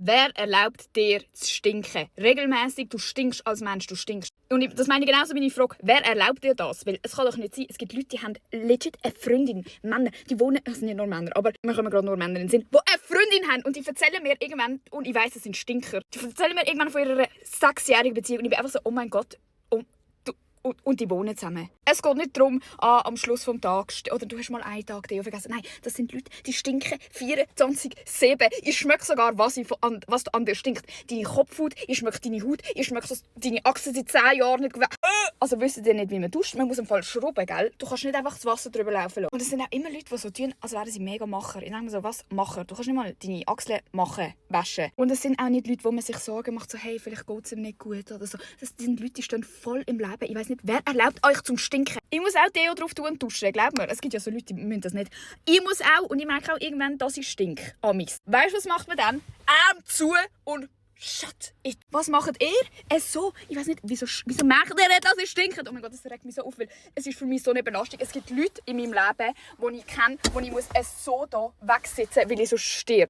Wer erlaubt dir zu stinken? Regelmäßig, du stinkst als Mensch, du stinkst. Und das meine ich genauso, wie ich frage, wer erlaubt dir das? Weil es kann doch nicht sein, es gibt Leute, die haben legit eine Freundin, Männer, die wohnen, das sind nicht nur Männer, aber wir kommen gerade nur Männer in den Sinn, die eine Freundin haben und die erzählen mir irgendwann, und ich weiss, das sind Stinker, die erzählen mir irgendwann von ihrer 6-jährigen Beziehung und ich bin einfach so, oh mein Gott, und die wohnen zusammen. Es geht nicht darum, am Schluss des Tages, oder du hast mal einen Tag Deo vergessen. Nein, das sind Leute, die stinken 24/7. Ich schmecke sogar, was du an dir stinkt. Deine Kopfhaut, ich schmecke deine Haut, ich schmecke deine Achsen seit 10 Jahren nicht. Also wisst ihr nicht, wie man duscht? Man muss im Fall schrubben, gell? Du kannst nicht einfach das Wasser drüber laufen lassen. Und es sind auch immer Leute, die so tun, als wären sie mega Macher. Ich denke mir so, was Macher? Du kannst nicht mal deine Achseln machen, waschen. Und es sind auch nicht Leute, wo man sich Sorgen macht, so hey, vielleicht geht es ihm nicht gut oder so. Das sind Leute, die stehen voll im Leben. Ich weiss nicht, wer erlaubt euch zum Stinken? Ich muss auch Deo drauf tun und duschen, glaubt mir. Es gibt ja so Leute, die müssen das nicht. Ich muss auch, und ich merke auch irgendwann, dass ich stinke. Weißt du, was macht man dann? Arm zu und shut it. Was macht ihr? So, ich weiß nicht, wieso merkt ihr nicht, dass ich stinke? Oh mein Gott, das regt mich so auf, weil es ist für mich so eine Belastung. Es gibt Leute in meinem Leben, die ich kenne, wo ich muss so da wegsitzen, weil ich so stirb.